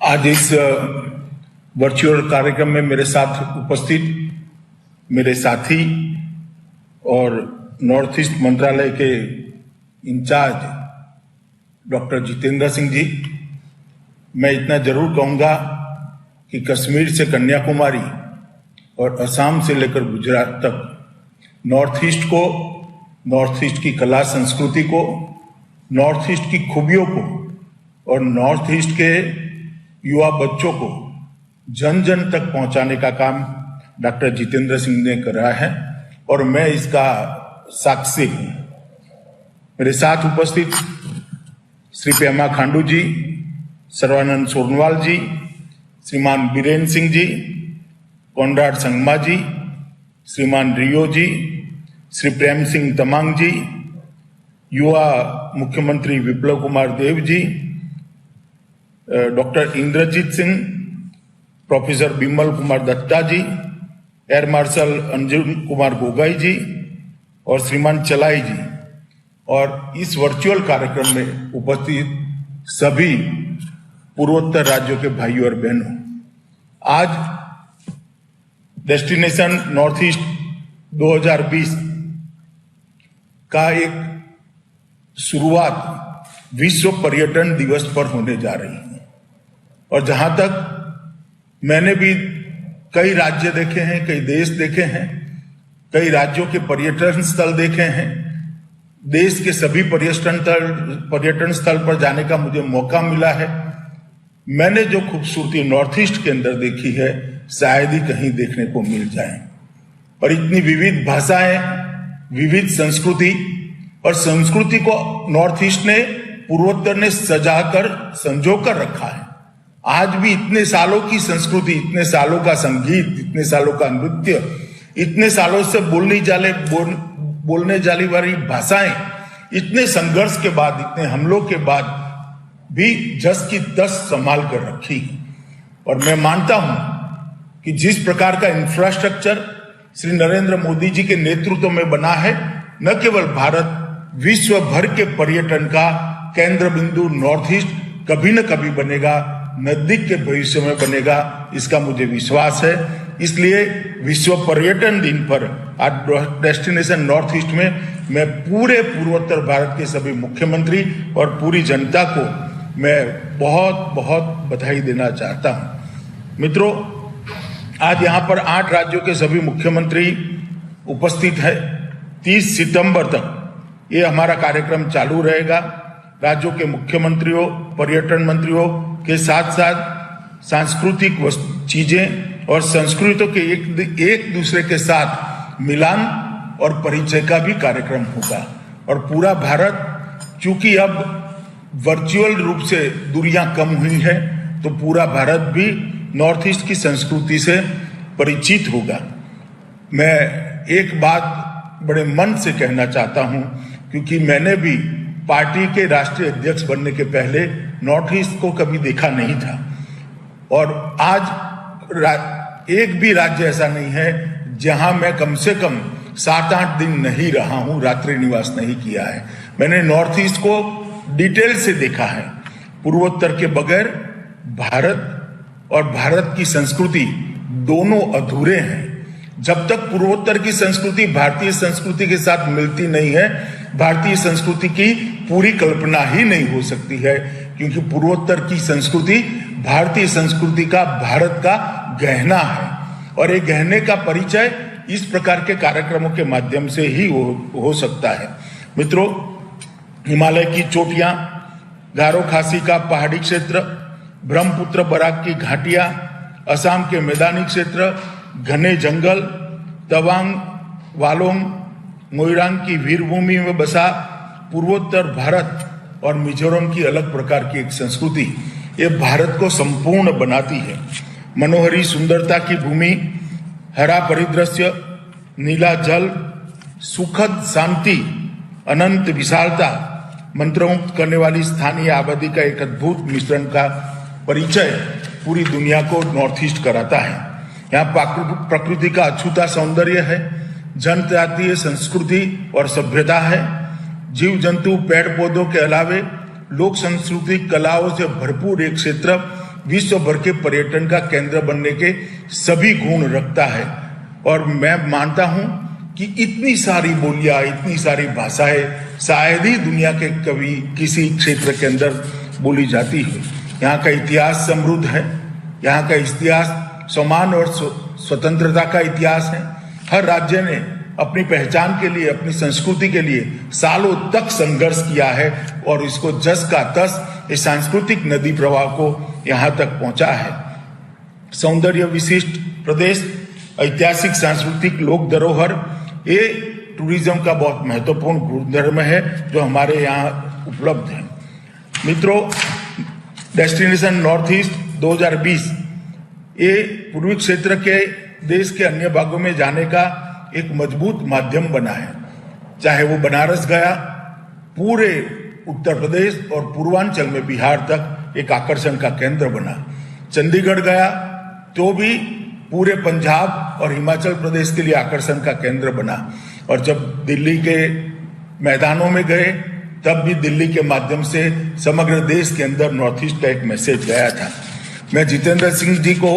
आज इस वर्चुअल कार्यक्रम में मेरे साथ उपस्थित मेरे साथी और नॉर्थ ईस्ट मंत्रालय के इंचार्ज डॉक्टर जितेंद्र सिंह जी, मैं इतना जरूर कहूंगा कि कश्मीर से कन्याकुमारी और असम से लेकर गुजरात तक नॉर्थ ईस्ट को, नॉर्थ ईस्ट की कला संस्कृति को, नॉर्थ ईस्ट की खूबियों को और नॉर्थ ईस्ट के युवा बच्चों को जन जन तक पहुंचाने का काम डॉक्टर जितेंद्र सिंह ने करा है और मैं इसका साक्षी हूं। मेरे साथ उपस्थित श्री पेमा खांडू जी, सर्वानंद सोनवाल जी, श्रीमान बीरेन सिंह जी, कॉनराड संगमा जी, श्रीमान रियो जी, श्री प्रेम सिंह तमांग जी, युवा मुख्यमंत्री विप्लव कुमार देव जी, डॉक्टर इंद्रजीत सिंह, प्रोफेसर बिमल कुमार दत्ता जी, एयर मार्शल अंजुम कुमार गोगाई जी और श्रीमान चलाई जी, और इस वर्चुअल कार्यक्रम में उपस्थित सभी पूर्वोत्तर राज्यों के भाइयों और बहनों, आज डेस्टिनेशन नॉर्थ ईस्ट 2020 का एक शुरुआत विश्व पर्यटन दिवस पर होने जा रही है। और जहां तक मैंने भी कई राज्य देखे हैं, कई देश देखे हैं, कई राज्यों के पर्यटन स्थल देखे हैं, देश के सभी पर्यटन स्थल पर जाने का मुझे मौका मिला है। मैंने जो खूबसूरती नॉर्थ ईस्ट के अंदर देखी है शायद ही कहीं देखने को मिल जाए। और इतनी विविध भाषाएं, विविध संस्कृति, और संस्कृति को नॉर्थ ईस्ट ने, पूर्वोत्तर ने सजाकर संजो कर रखा है। आज भी इतने सालों की संस्कृति, इतने सालों का संगीत, इतने सालों का नृत्य, इतने सालों से बोलने जाने वाली भाषाएं, इतने संघर्ष के बाद, इतने हमलों के बाद भी जस की तस संभाल कर रखी। और मैं मानता हूं कि जिस प्रकार का इंफ्रास्ट्रक्चर श्री नरेंद्र मोदी जी के नेतृत्व में बना है, न केवल भारत, विश्व भर के पर्यटन का केंद्र बिंदु नॉर्थ ईस्ट कभी न कभी बनेगा, नजदीक के भविष्य में बनेगा, इसका मुझे विश्वास है। इसलिए विश्व पर्यटन दिन पर आज डेस्टिनेशन नॉर्थ ईस्ट में मैं पूरे पूर्वोत्तर भारत के सभी मुख्यमंत्री और पूरी जनता को मैं बहुत बहुत बधाई देना चाहता हूं। मित्रों, आज यहां पर 8 राज्यों के सभी मुख्यमंत्री उपस्थित है। 30 सितंबर तक ये हमारा कार्यक्रम चालू रहेगा। राज्यों के मुख्यमंत्रियों, पर्यटन मंत्रियों के साथ साथ सांस्कृतिक चीजें और संस्कृतियों के एक दूसरे के साथ मिलान और परिचय का भी कार्यक्रम होगा। और पूरा भारत, चूंकि अब वर्चुअल रूप से दूरियां कम हुई है, तो पूरा भारत भी नॉर्थ ईस्ट की संस्कृति से परिचित होगा। मैं एक बात बड़े मन से कहना चाहता हूं, क्योंकि मैंने भी पार्टी के राष्ट्रीय अध्यक्ष बनने के पहले नॉर्थ ईस्ट को कभी देखा नहीं था। और आज एक भी राज्य ऐसा नहीं है जहां मैं कम से कम 7-8 दिन नहीं रहा हूं, रात्रि निवास नहीं किया है। मैंने नॉर्थ ईस्ट को डिटेल से देखा है। पूर्वोत्तर के बगैर भारत और भारत की संस्कृति दोनों अधूरे हैं। जब तक पूर्वोत्तर की संस्कृति भारतीय संस्कृति के साथ मिलती नहीं है, भारतीय संस्कृति की पूरी कल्पना ही नहीं हो सकती है, क्योंकि पूर्वोत्तर की संस्कृति भारतीय संस्कृति का, भारत का गहना है। और ये गहने का परिचय इस प्रकार के कार्यक्रमों के माध्यम से ही हो सकता है। मित्रों, हिमालय की चोटियां, गारो खासी का पहाड़ी क्षेत्र, ब्रह्मपुत्र बराक की घाटियां, असम के मैदानी क्षेत्र, घने जंगल, तवांग, वालोंग, मोइरांग की वीरभूमि में बसा पूर्वोत्तर भारत और मिजोरम की अलग प्रकार की एक संस्कृति, ये भारत को संपूर्ण बनाती है। मनोहरी सुंदरता की भूमि, हरा परिदृश्य, नीला जल, सुखद शांति, अनंत विशालता, मंत्रमुग्ध करने वाली स्थानीय आबादी का एक अद्भुत मिश्रण का परिचय पूरी दुनिया को नॉर्थ ईस्ट कराता है। यहाँ प्रकृति का अछूता सौंदर्य है, जनजातीय संस्कृति और सभ्यता है, जीव जंतु, पेड़ पौधों के अलावे लोक संस्कृति कलाओं से भरपूर एक क्षेत्र विश्व भर के पर्यटन का केंद्र बनने के सभी गुण रखता है। और मैं मानता हूं कि इतनी सारी बोलियां, इतनी सारी भाषाएं शायद ही दुनिया के कभी किसी क्षेत्र के अंदर बोली जाती है। यहाँ का इतिहास समृद्ध है, यहाँ का इतिहास सम्मान और स्वतंत्रता का इतिहास है। हर राज्य ने अपनी पहचान के लिए, अपनी संस्कृति के लिए सालों तक संघर्ष किया है और इसको जस का तस इस सांस्कृतिक नदी प्रवाह को यहाँ तक पहुंचा है। सौंदर्य विशिष्ट प्रदेश, ऐतिहासिक सांस्कृतिक लोक धरोहर, ये टूरिज्म का बहुत महत्वपूर्ण गुणधर्म है जो हमारे यहाँ उपलब्ध है। मित्रों, डेस्टिनेशन नॉर्थ ईस्ट 2020 ये पूर्वी क्षेत्र के देश के अन्य भागों में जाने का एक मजबूत माध्यम बना है। चाहे वो बनारस गया, पूरे उत्तर प्रदेश और पूर्वांचल में बिहार तक एक आकर्षण का केंद्र बना। चंडीगढ़ गया तो भी पूरे पंजाब और हिमाचल प्रदेश के लिए आकर्षण का केंद्र बना। और जब दिल्ली के मैदानों में गए तब भी दिल्ली के माध्यम से समग्र देश के अंदर नॉर्थ ईस्ट का एक मैसेज गया था। मैं जितेंद्र सिंह जी को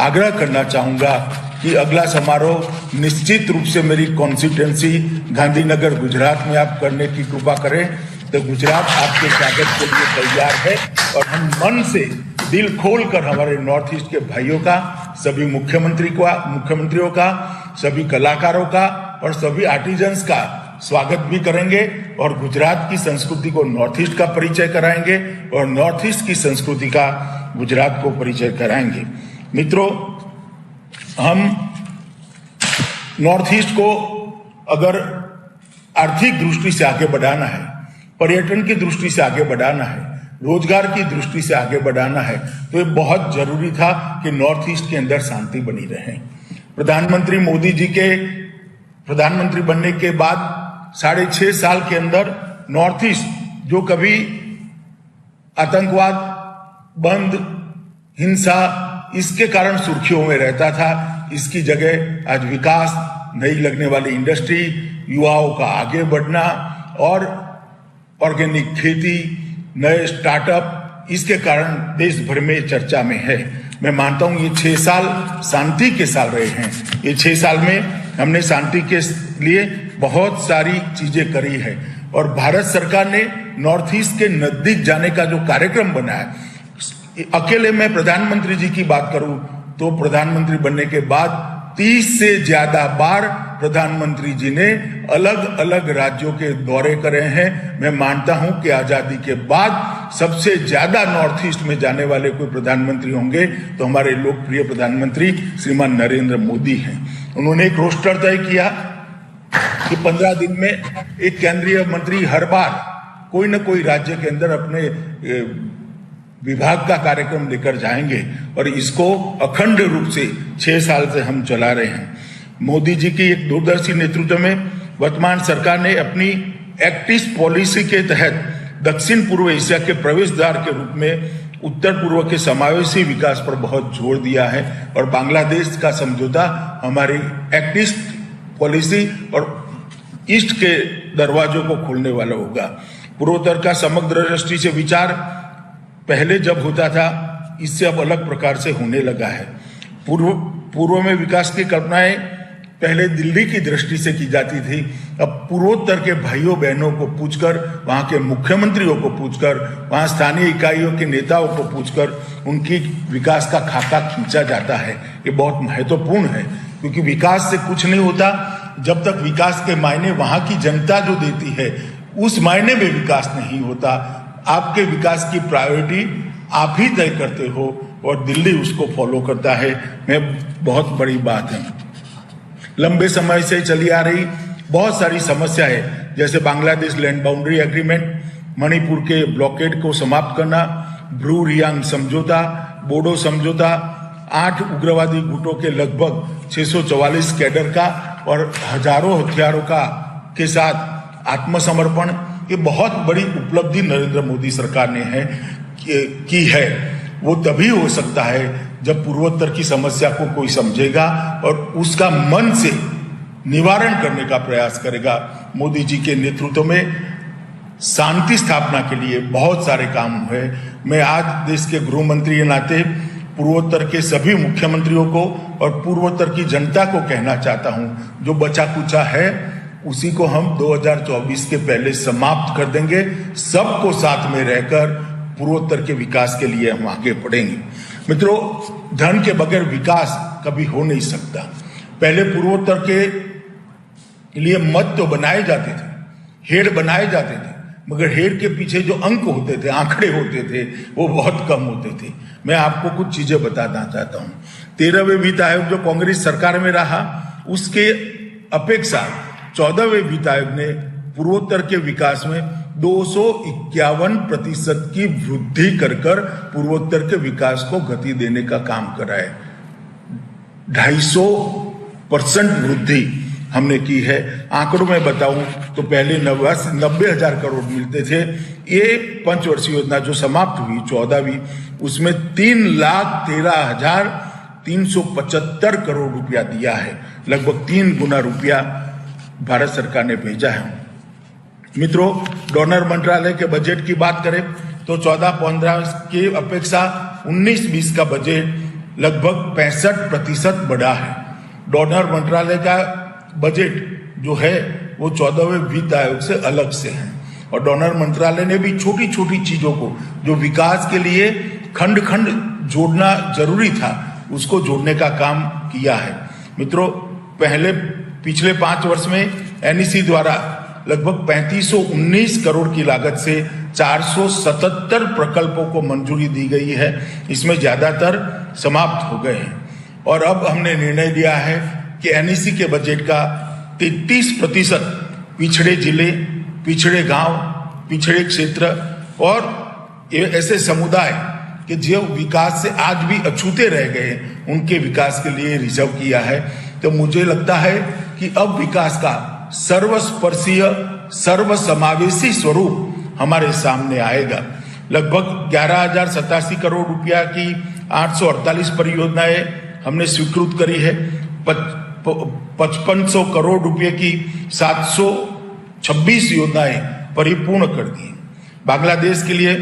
आग्रह करना चाहूंगा कि अगला समारोह निश्चित रूप से मेरी कॉन्स्टिट्यूएंसी गांधीनगर गुजरात में आप करने की कृपा करें। तो गुजरात आपके स्वागत के लिए तैयार है और हम मन से दिल खोलकर हमारे नॉर्थ ईस्ट के भाइयों का, सभी मुख्यमंत्रियों का, सभी कलाकारों का और सभी आर्टिजन्स का स्वागत भी करेंगे और गुजरात की संस्कृति को नॉर्थ ईस्ट का परिचय कराएंगे और नॉर्थ ईस्ट की संस्कृति का गुजरात को परिचय कराएंगे। मित्रों, हम नॉर्थ ईस्ट को अगर आर्थिक दृष्टि से आगे बढ़ाना है, पर्यटन की दृष्टि से आगे बढ़ाना है, रोजगार की दृष्टि से आगे बढ़ाना है, तो ये बहुत जरूरी था कि नॉर्थ ईस्ट के अंदर शांति बनी रहे। प्रधानमंत्री मोदी जी के प्रधानमंत्री बनने के बाद 6.5 साल के अंदर नॉर्थ ईस्ट जो कभी आतंकवाद, बंद, हिंसा इसके कारण सुर्खियों में रहता था, इसकी जगह आज विकास, नई लगने वाली इंडस्ट्री, युवाओं का आगे बढ़ना और ऑर्गेनिक खेती, नए स्टार्टअप, इसके कारण देश भर में चर्चा में है। मैं मानता हूं ये 6 साल शांति के साल रहे हैं। ये 6 साल में हमने शांति के लिए बहुत सारी चीजें करी है और भारत सरकार ने नॉर्थ ईस्ट के नजदीक जाने का जो कार्यक्रम बनाया, अकेले मैं प्रधानमंत्री जी की बात करूं तो प्रधानमंत्री बनने के बाद 30 से ज्यादा बार प्रधानमंत्री जी ने अलग अलग राज्यों के दौरे करे हैं। मैं मानता हूं कि आजादी के बाद सबसे ज्यादा नॉर्थ ईस्ट में जाने वाले कोई प्रधानमंत्री होंगे तो हमारे लोकप्रिय प्रधानमंत्री श्रीमान नरेंद्र मोदी हैं। उन्होंने एक रोस्टर तय किया कि 15 दिन में एक केंद्रीय मंत्री हर बार कोई न कोई राज्य के अंदर अपने विभाग का कार्यक्रम लेकर जाएंगे और इसको अखंड रूप से 6 साल से हम चला रहे हैं। मोदी जी की एक दूरदर्शी नेतृत्व में वर्तमान सरकार ने अपनी एक्ट ईस्ट पॉलिसी के तहत दक्षिण पूर्व एशिया के प्रवेश द्वार के रूप में उत्तर पूर्व के समावेशी विकास पर बहुत जोर दिया है और बांग्लादेश का समझौता हमारी एक्ट ईस्ट पॉलिसी और ईस्ट के दरवाजों को खोलने वाला होगा। पूर्वोत्तर का समग्र दृष्टि से विचार पहले जब होता था, इससे अब अलग प्रकार से होने लगा है। पूर्व में विकास की कल्पनाएं पहले दिल्ली की दृष्टि से की जाती थी, अब पूर्वोत्तर के भाइयों बहनों को पूछकर, वहां के मुख्यमंत्रियों को पूछकर, वहां स्थानीय इकाइयों के नेताओं को पूछकर उनकी विकास का खाका खींचा जाता है। ये बहुत महत्वपूर्ण है क्योंकि विकास से कुछ नहीं होता जब तक विकास के मायने वहां की जनता जो देती है उस मायने में विकास नहीं होता। आपके विकास की प्रायोरिटी आप ही तय करते हो और दिल्ली उसको फॉलो करता है। मैं बहुत बड़ी बात है, लंबे समय से चली आ रही बहुत सारी समस्या है, जैसे Bangladesh land boundary agreement, Manipur के ब्लॉकेड को समाप्त करना, ब्रू रियांग समझौता, बोडो समझौता, 8 उग्रवादी गुटों के लगभग 644 कैडर का और हजारों हथियारों का के साथ आत्मसमर्पण, ये बहुत बड़ी उपलब्धि नरेंद्र मोदी सरकार ने की है। वो तभी हो सकता है जब पूर्वोत्तर की समस्या को कोई समझेगा और उसका मन से निवारण करने का प्रयास करेगा। मोदी जी के नेतृत्व में शांति स्थापना के लिए बहुत सारे काम हुए। मैं आज देश के गृह मंत्री के नाते पूर्वोत्तर के सभी मुख्यमंत्रियों को और पूर्वोत्तर की जनता को कहना चाहता हूं, जो बचा कुचा है उसी को हम 2024 के पहले समाप्त कर देंगे। सबको साथ में रहकर पूर्वोत्तर के विकास के लिए हम आगे बढ़ेंगे। मित्रों, धन के बगैर विकास कभी हो नहीं सकता। पहले पूर्वोत्तर के लिए मत तो बनाए जाते थे, हेड बनाए जाते थे, मगर हेड के पीछे जो अंक होते थे, आंकड़े होते थे, वो बहुत कम होते थे। मैं आपको कुछ चीजें बताना चाहता हूं। 13वें वित्त आयोग जो कांग्रेस सरकार में रहा, उसके अपेक्षा 14वें वित्त आयोग ने पूर्वोत्तर के विकास में 251% की वृद्धि कर पूर्वोत्तर के विकास को गति देने का काम करा है। 250% वृद्धि हमने की है। आंकड़ों में बताऊं तो पहले 90,000 करोड़ मिलते थे। ये पंचवर्षीय योजना जो समाप्त हुई 14वीं, उसमें 3,13,375 करोड़ रुपया दिया है। लगभग 3 गुना रुपया भारत सरकार ने भेजा है। मित्रों, डोनर मंत्रालय के बजट की बात करें तो 14-15 की अपेक्षा 19-20 का बजट लगभग 65% बढ़ा है। डोनर मंत्रालय का बजट जो है वो 14वें वित्त आयोग से अलग से है, और डोनर मंत्रालय ने भी छोटी छोटी चीजों को जो विकास के लिए खंड खंड जोड़ना जरूरी था, उसको जोड़ने का काम किया है। मित्रों, पिछले 5 वर्ष में एनईसी द्वारा लगभग 3519 करोड़ की लागत से 477 प्रकल्पों को मंजूरी दी गई है। इसमें ज्यादातर समाप्त हो गए हैं, और अब हमने निर्णय लिया है कि एनईसी के बजट का 33% पिछड़े जिले, पिछड़े गांव, पिछड़े क्षेत्र और ऐसे समुदाय कि जो विकास से आज भी अछूते रह गए, उनके विकास के लिए रिजर्व किया है। तो मुझे लगता है कि अब विकास का सर्वस्पर्शीय, सर्वसमावेशी स्वरूप हमारे सामने आएगा। लगभग 11,087 करोड़ रुपया की 848 परियोजनाएं हमने स्वीकृत करी है। 5500 करोड़ रुपए की 726 योजनाएं परिपूर्ण कर दी। बांग्लादेश के लिए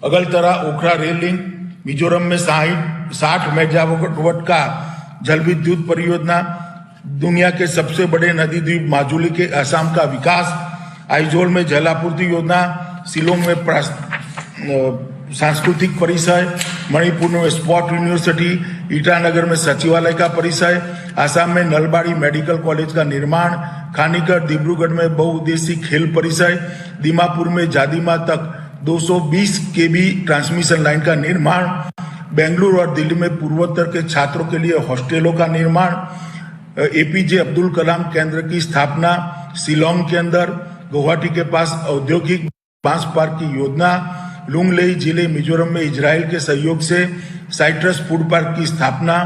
अगलतरा ओखरा रेल लिंक, मिजोरम में 60 मेगावाट का जल विद्युत परियोजना, दुनिया के सबसे बड़े नदी द्वीप माजुली के असम का विकास, आइजोल में जलापूर्ति योजना, शिलोंग में सांस्कृतिक परिसर, मणिपुर में स्पोर्ट यूनिवर्सिटी, ईटानगर में सचिवालय का परिसर, आसाम में नलबाड़ी मेडिकल कॉलेज का निर्माण, खानीगढ़ डिब्रूगढ़ में बहुउद्देशीय खेल परिसर, दीमापुर में जादिमा तक 220 केबी ट्रांसमिशन लाइन का निर्माण, बेंगलुरु और दिल्ली में पूर्वोत्तर के छात्रों के लिए हॉस्टलों का निर्माण, एपीजे अब्दुल कलाम केंद्र की स्थापना शिलोंग के अंदर, गुवाहाटी के पास औद्योगिक बांस पार्क की योजना, लुंगलेई जिले मिजोरम में इजराइल के सहयोग से साइट्रस फूड पार्क की स्थापना।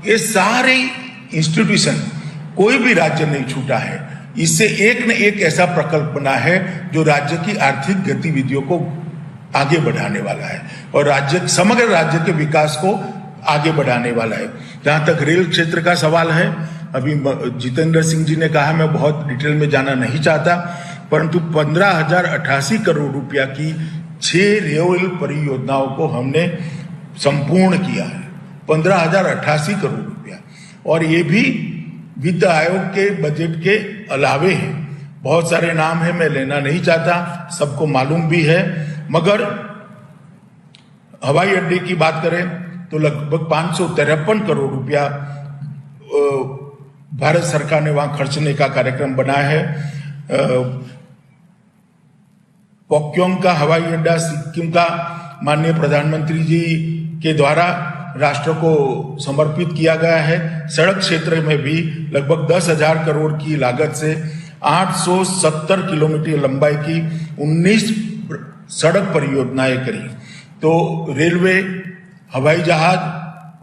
ये सारे इंस्टीट्यूशन कोई भी राज्य नहीं छूटा है। इससे एक न एक ऐसा प्रकल्प बना है जो राज्य की आर्थिक गतिविधियों को आगे बढ़ाने वाला है और समग्र राज्य के विकास को आगे बढ़ाने वाला है। जहां तक रेल क्षेत्र का सवाल है, अभी जितेंद्र सिंह जी ने कहा, मैं बहुत डिटेल में जाना नहीं चाहता, परंतु 15,088 करोड़ रुपया की 6 रेल परियोजनाओं को हमने संपूर्ण किया है। 15,088 करोड़ रुपया, और ये भी वित्त आयोग के बजट के अलावे है। बहुत सारे नाम है, मैं लेना नहीं चाहता, सबको मालूम भी है। मगर हवाई अड्डे की बात करें तो लगभग 553 करोड़ रुपया भारत सरकार ने वहां खर्चने का कार्यक्रम बनाया है। पोक्योंग का हवाई अड्डा सिक्किम का माननीय प्रधानमंत्री जी के द्वारा राष्ट्र को समर्पित किया गया है। सड़क क्षेत्र में भी लगभग 10,000 करोड़ की लागत से 870 किलोमीटर लंबाई की 19 सड़क परियोजनाएं करी। तो रेलवे, हवाई जहाज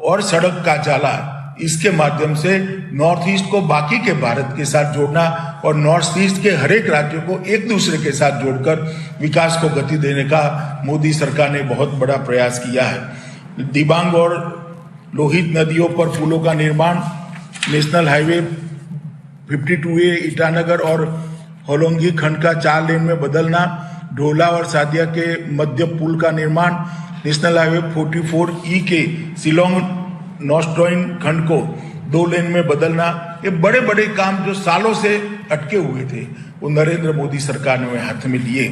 और सड़क का जाला, इसके माध्यम से नॉर्थ ईस्ट को बाकी के भारत के साथ जोड़ना और नॉर्थ ईस्ट के हर एक राज्यों को एक दूसरे के साथ जोड़कर विकास को गति देने का मोदी सरकार ने बहुत बड़ा प्रयास किया है। दिबांग और लोहित नदियों पर पुलों का निर्माण, नेशनल हाईवे 52A ईटानगर और होलोंगी खंड का 4 लेन में बदलना, ढोला और सादिया के मध्य पुल का निर्माण, नेशनल हाईवे 44E के शिलोंग नॉस्ट्रोइन खंड को 2 लेन में बदलना, ये बड़े बड़े काम जो सालों से अटके हुए थे वो नरेंद्र मोदी सरकार ने हाथ में लिए।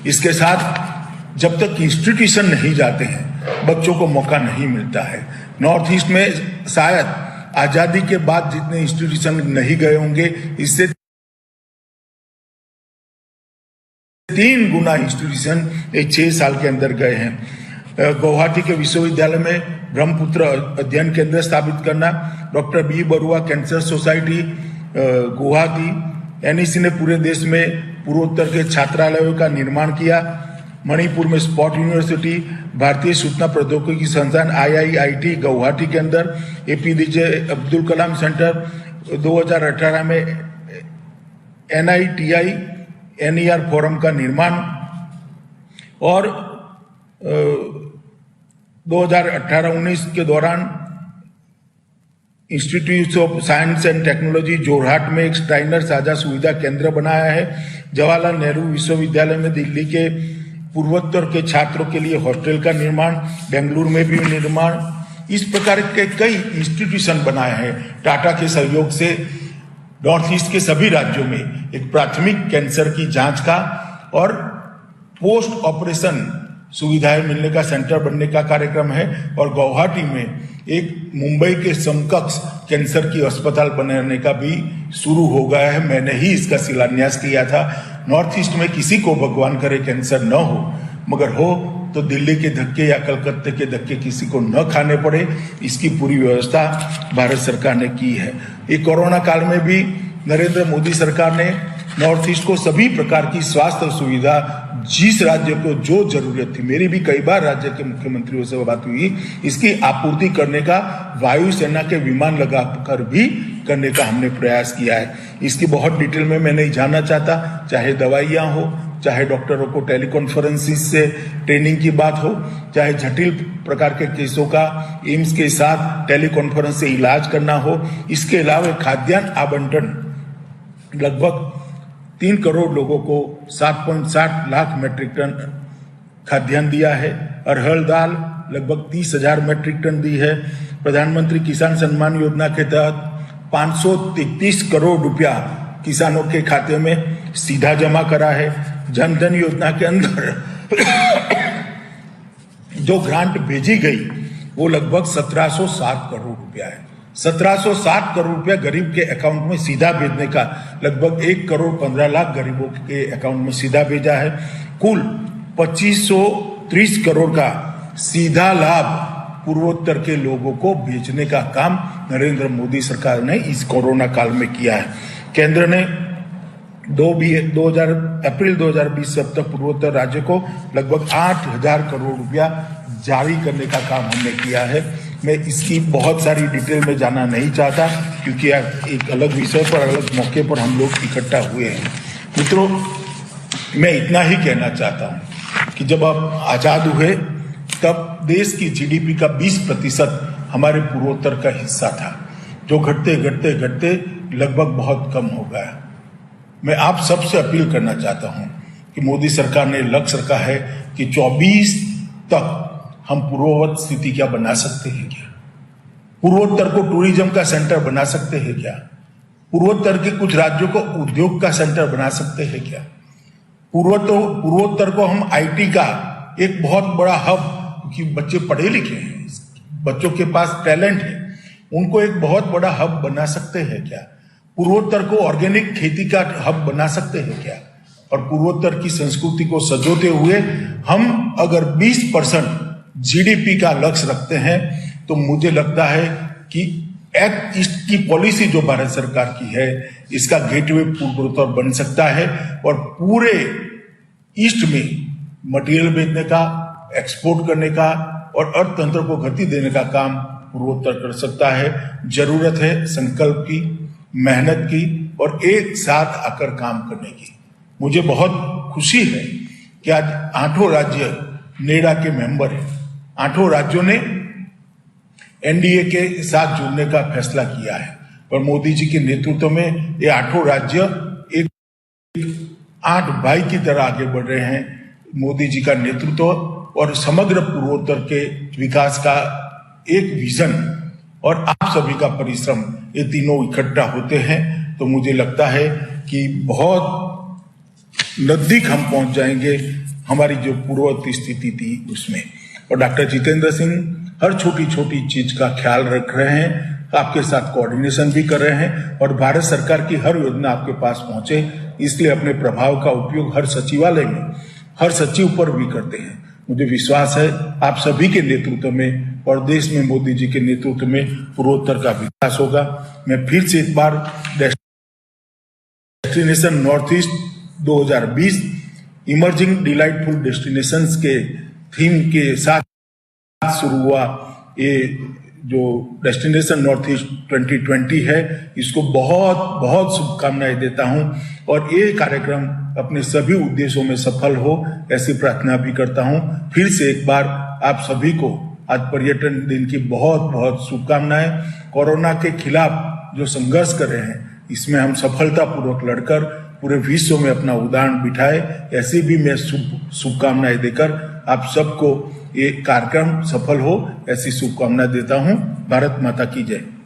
इसके साथ जब तक इंस्टीट्यूशन नहीं जाते हैं बच्चों को मौका नहीं मिलता है। नॉर्थ ईस्ट में शायद आजादी के बाद जितने इंस्टीट्यूशन नहीं गए होंगे, इससे 3 गुना इंस्टीट्यूशन 6 साल के अंदर गए हैं। गुवाहाटी के विश्वविद्यालय में ब्रह्मपुत्र अध्ययन केंद्र स्थापित करना, doctor B Barua cancer society Guwahati, NEC ने पूरे देश में पूर्वोत्तर के छात्रालयों का निर्माण किया, मणिपुर में स्पॉट यूनिवर्सिटी, भारतीय सूचना प्रौद्योगिकी संस्थान IIIT गुवाहाटी के अंदर, APJ अब्दुल कलाम सेंटर, 2018 में NITI NER फोरम का निर्माण और 2018-19 के दौरान institute of science and technology Jorhat में एक स्टाइनर साझा सुविधा केंद्र बनाया है। जवाहरलाल नेहरू विश्वविद्यालय में दिल्ली के पूर्वोत्तर के छात्रों के लिए हॉस्टल का निर्माण, बेंगलुरु में भी निर्माण, इस प्रकार के कई इंस्टीट्यूशन बनाए हैं। टाटा के सहयोग से नॉर्थ ईस्ट के सभी राज्यों में एक प्राथमिक कैंसर की जांच का और पोस्ट ऑपरेशन सुविधाएं मिलने का सेंटर बनने का कार्यक्रम है और गुवाहाटी में एक मुंबई के समकक्ष कैंसर की अस्पताल बनाने का भी शुरू हो गया है। मैंने ही इसका शिलान्यास किया था। नॉर्थ ईस्ट में किसी को भगवान करे कैंसर न हो, मगर हो तो दिल्ली के धक्के या कलकत्ते के धक्के किसी को न खाने पड़े, इसकी पूरी व्यवस्था भारत सरकार ने की है। ये कोरोना काल में भी नरेंद्र मोदी सरकार ने नॉर्थ ईस्ट को सभी प्रकार की स्वास्थ्य सुविधा, जिस राज्य को जो जरूरत थी, मेरी भी कई बार राज्य के मुख्यमंत्रियों से बात हुई, इसकी आपूर्ति करने का वायुसेना के विमान लगाकर भी करने का हमने प्रयास किया है। इसकी बहुत डिटेल में मैं नहीं जानना चाहता, चाहे दवाइयां हो, चाहे डॉक्टरों को टेलीकॉन्फ्रेंसिस से ट्रेनिंग की बात हो, चाहे जटिल प्रकार के केसों का एम्स के साथ टेलीकॉन्फ्रेंस से इलाज करना हो। इसके अलावा खाद्यान्न आवंटन लगभग 3 करोड़ लोगों को 7.7 लाख मैट्रिक टन खाद्यान्न दिया है। अरहर दाल लगभग 30,000 मैट्रिक टन दी है। प्रधानमंत्री किसान सम्मान योजना के तहत 533 करोड़ रुपया किसानों के खाते में सीधा जमा करा है। जन धन योजना के अंदर जो ग्रांट भेजी गई वो लगभग 1707 करोड़ रुपया है। 1707 करोड़ रुपया गरीब के अकाउंट में सीधा भेजने का लगभग 1 करोड़ 15 लाख गरीबों के अकाउंट में सीधा भेजा है। कुल 2530 करोड़ का सीधा लाभ पूर्वोत्तर के लोगों को भेजने का काम नरेंद्र मोदी सरकार ने इस कोरोना काल में किया है। केंद्र ने अप्रैल 2020 से अब तक पूर्वोत्तर राज्य को लगभग 8,000 करोड़ रुपया जारी करने का काम हमने किया है। मैं इसकी बहुत सारी डिटेल में जाना नहीं चाहता, क्योंकि एक अलग विषय पर, अलग मौके पर हम लोग इकट्ठा हुए हैं। मित्रों, मैं इतना ही कहना चाहता हूं कि जब आप आजाद हुए तब देश की जीडीपी का 20% हमारे पूर्वोत्तर का हिस्सा था, जो घटते घटते घटते लगभग बहुत कम हो गया। मैं आप सबसे अपील करना चाहता हूं कि मोदी सरकार ने लक्ष्य रखा है कि 24 तक हम पूर्ववत स्थिति क्या बना सकते हैं क्या? पूर्वोत्तर को टूरिज्म का सेंटर बना सकते हैं क्या? पूर्वोत्तर के कुछ राज्यों को उद्योग का सेंटर बना सकते हैं क्या? पूर्वोत्तर को हम आईटी का एक बहुत बड़ा हब, क्योंकि बच्चे पढ़े लिखे हैं, बच्चों के पास टैलेंट है, उनको एक बहुत बड़ा हब बना सकते हैं क्या? पूर्वोत्तर को ऑर्गेनिक खेती का हब बना सकते हैं क्या? और पूर्वोत्तर की संस्कृति को सजोते हुए हम अगर 20% जीडीपी का लक्ष्य रखते हैं तो मुझे लगता है कि एक्ट ईस्ट की पॉलिसी जो भारत सरकार की है, इसका गेटवे पूर्वोत्तर बन सकता है और पूरे ईस्ट में मटेरियल बेचने का, एक्सपोर्ट करने का और अर्थतंत्र को गति देने का काम पूर्वोत्तर कर सकता है। जरूरत है संकल्प की, मेहनत की और एक साथ आकर काम करने की। मुझे बहुत खुशी है कि आज 8 राज्य नेडा के मेंबर हैं। 8 राज्यों ने एनडीए के साथ जुड़ने का फैसला किया है और मोदी जी के नेतृत्व में ये 8 राज्य एक आठ भाई की तरह आगे बढ़ रहे हैं। मोदी जी का नेतृत्व और समग्र पूर्वोत्तर के विकास का एक विजन और आप सभी का परिश्रम, ये तीनों इकट्ठा होते हैं तो मुझे लगता है कि बहुत नजदीक हम पहुंच जाएंगे हमारी जो पूर्ववर्ती स्थिति थी उसमें। और डॉक्टर जितेंद्र सिंह हर छोटी छोटी चीज का ख्याल रख रहे हैं, आपके साथ कोऑर्डिनेशन भी कर रहे हैं और भारत सरकार की हर योजना आपके पास पहुंचे, इसलिए अपने प्रभाव का उपयोग हर सचिवालय में, हर सचिव पर भी करते हैं। मुझे विश्वास है आप सभी के नेतृत्व में और देश में मोदी जी के नेतृत्व में पूर्वोत्तर का विकास होगा। मैं फिर से एक बार destination north east 2020 emerging delightful destinations के थीम के साथ शुरू हुआ ये जो डेस्टिनेशन नॉर्थ ईस्ट 2020 है, इसको बहुत बहुत शुभकामनाएं देता हूं और ये कार्यक्रम अपने सभी उद्देश्यों में सफल हो ऐसी प्रार्थना भी करता हूं। फिर से एक बार आप सभी को आज पर्यटन दिन की बहुत बहुत शुभकामनाएं। कोरोना के खिलाफ जो संघर्ष कर रहे हैं इसमें हम सफलतापूर्वक लड़कर पूरे विश्व में अपना उदाहरण बिठाए, ऐसी भी मैं शुभकामनाएं देकर आप सबको ये कार्यक्रम सफल हो ऐसी शुभकामना देता हूं। भारत माता की जय।